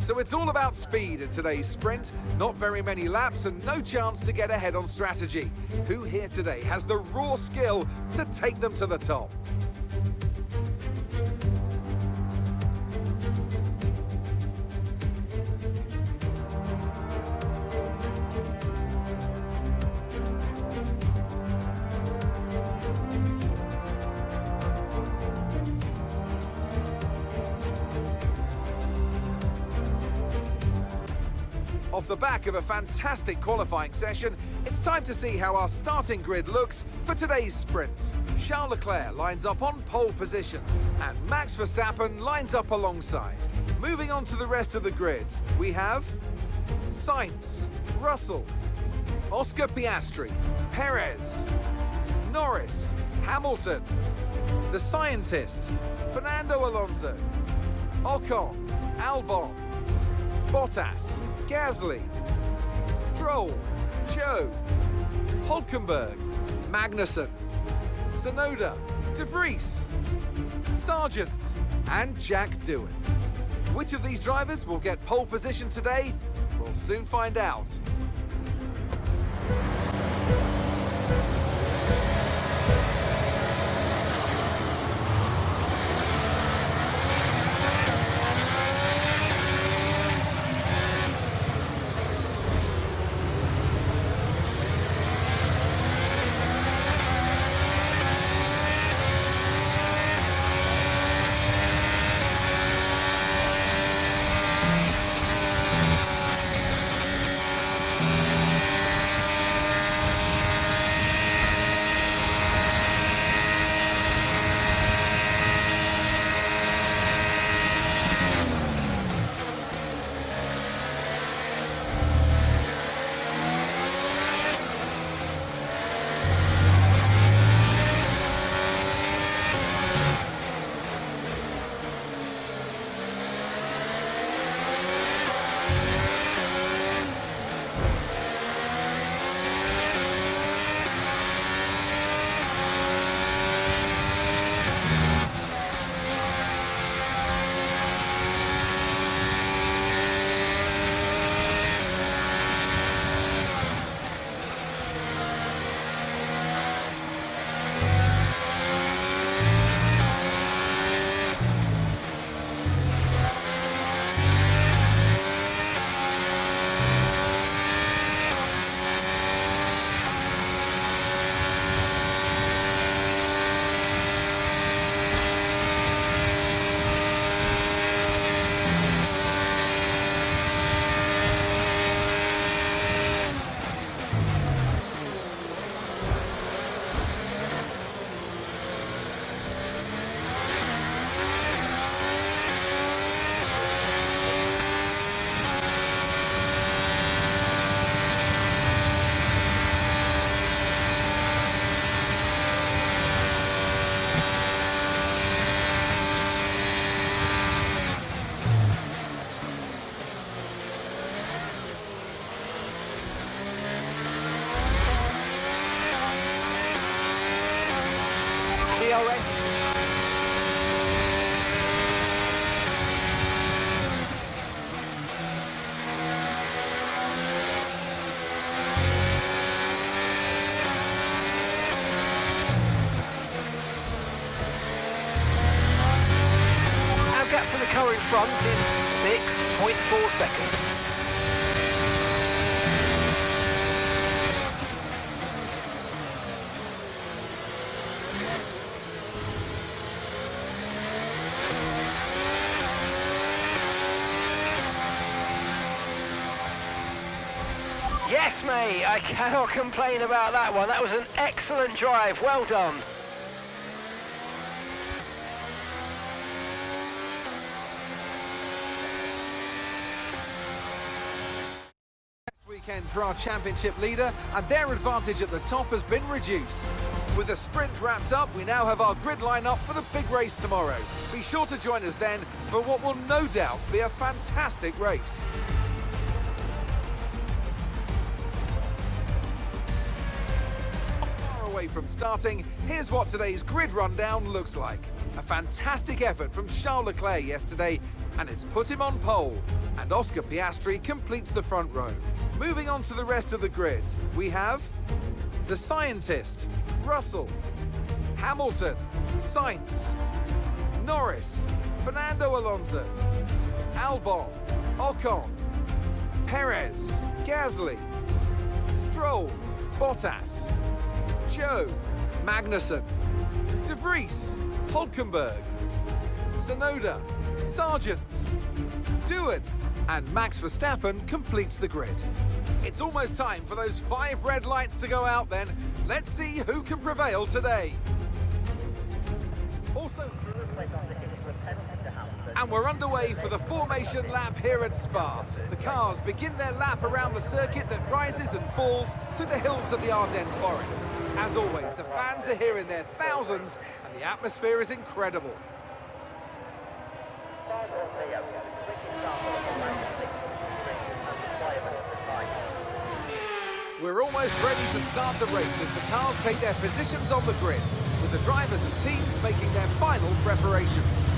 So it's all about speed in today's sprint, not very many laps and no chance to get ahead on strategy. Who here today has the raw skill to take them to the top? Off the back of a fantastic qualifying session, it's time to see how our starting grid looks for today's sprint. Charles Leclerc lines up on pole position, and Max Verstappen lines up alongside. Moving on to the rest of the grid, we have Sainz, Russell, Oscar Piastri, Perez, Norris, Hamilton, the scientist, Fernando Alonso, Ocon, Albon, Bottas, Gasly, Stroll, Joe, Hulkenberg, Magnussen, Tsunoda, De Vries, Sargent, and Jack Doohan. Which of these drivers will get pole position today? We'll soon find out. To the car in front is 6.4 seconds. Yes, mate, I cannot complain about that one. That was an excellent drive. Well done. Weekend for our championship leader, and their advantage at the top has been reduced. With the sprint wrapped up, we now have our grid line-up for the big race tomorrow. Be sure to join us then for what will no doubt be a fantastic race. Far away from starting, here's what today's grid rundown looks like. A fantastic effort from Charles Leclerc yesterday, and it's put him on pole, and Oscar Piastri completes the front row. Moving on to the rest of the grid, we have the scientist, Russell, Hamilton, Sainz, Norris, Fernando Alonso, Albon, Ocon, Perez, Gasly, Stroll, Bottas, Joe, Magnussen, De Vries, Hulkenberg, Tsunoda, Sargent, Doohan, and Max Verstappen completes the grid. It's almost time for those 5 red lights to go out then. Let's see who can prevail today. Also, and we're underway for the formation lap here at Spa. The cars begin their lap around the circuit that rises and falls through the hills of the Ardennes forest. As always, the fans are here in their thousands and the atmosphere is incredible. We're almost ready to start the race as the cars take their positions on the grid, with the drivers and teams making their final preparations.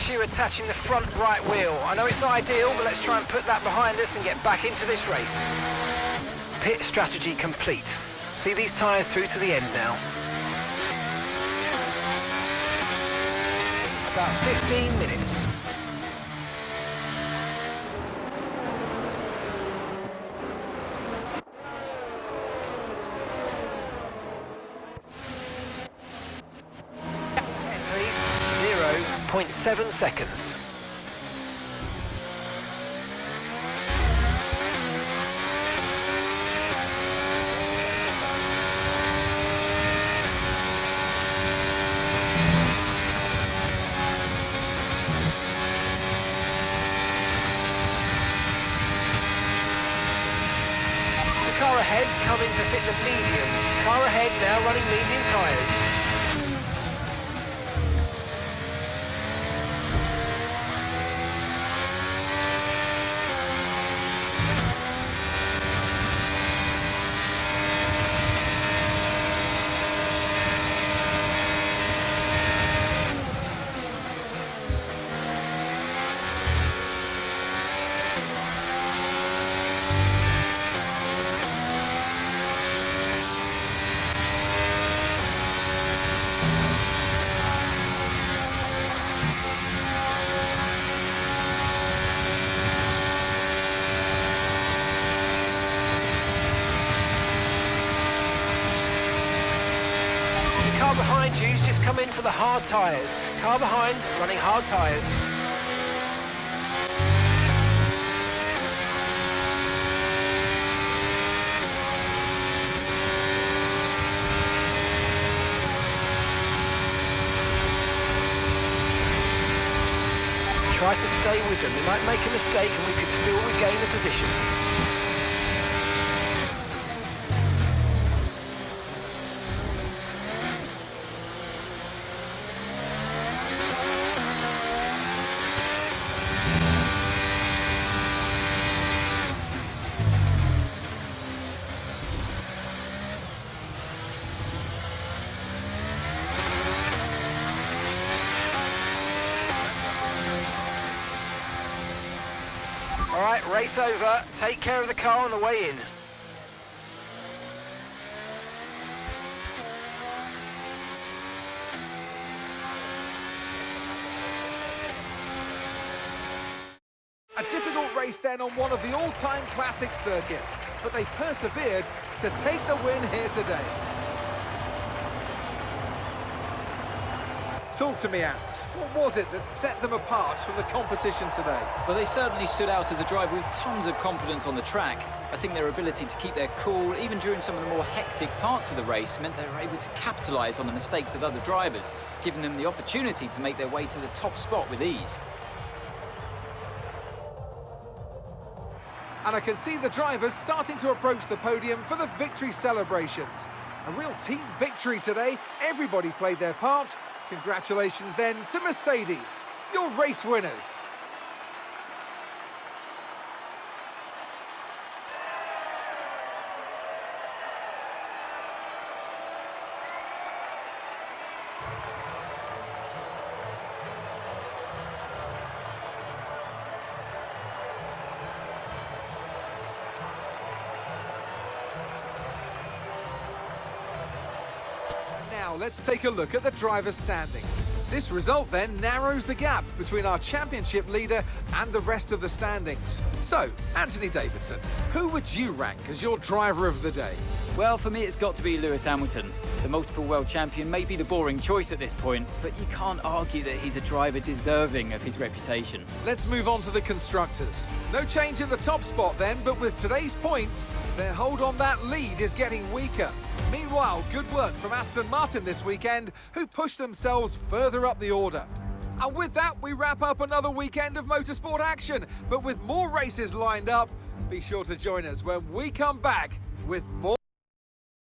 issue attaching the front right wheel. I know it's not ideal, but let's try and put that behind us and get back into this race. Pit strategy complete. See these tyres through to the end now. About 15 minutes. Please, 0.7 seconds. Car ahead's coming to fit the mediums. Car ahead now running medium tyres. Car behind you's just come in for the hard tyres. Car behind running hard tyres. Try to stay with them. They might make a mistake and we could still regain the position. All right, race over. Take care of the car on the way in. A difficult race then on one of the all-time classic circuits, but they persevered to take the win here today. Talk to me, Ant. What was it that set them apart from the competition today? Well, they certainly stood out as a driver with tons of confidence on the track. I think their ability to keep their cool, even during some of the more hectic parts of the race, meant they were able to capitalise on the mistakes of other drivers, giving them the opportunity to make their way to the top spot with ease. And I can see the drivers starting to approach the podium for the victory celebrations. A real team victory today. Everybody played their part. Congratulations then to Mercedes, your race winners. Now let's take a look at the driver's standings. This result then narrows the gap between our championship leader and the rest of the standings. So, Anthony Davidson, who would you rank as your driver of the day? Well, for me, it's got to be Lewis Hamilton. The multiple world champion may be the boring choice at this point, but you can't argue that he's a driver deserving of his reputation. Let's move on to the constructors. No change in the top spot then, but with today's points, their hold on that lead is getting weaker. Meanwhile, good work from Aston Martin this weekend, who pushed themselves further up the order. And with that, we wrap up another weekend of motorsport action. But with more races lined up, be sure to join us when we come back with more.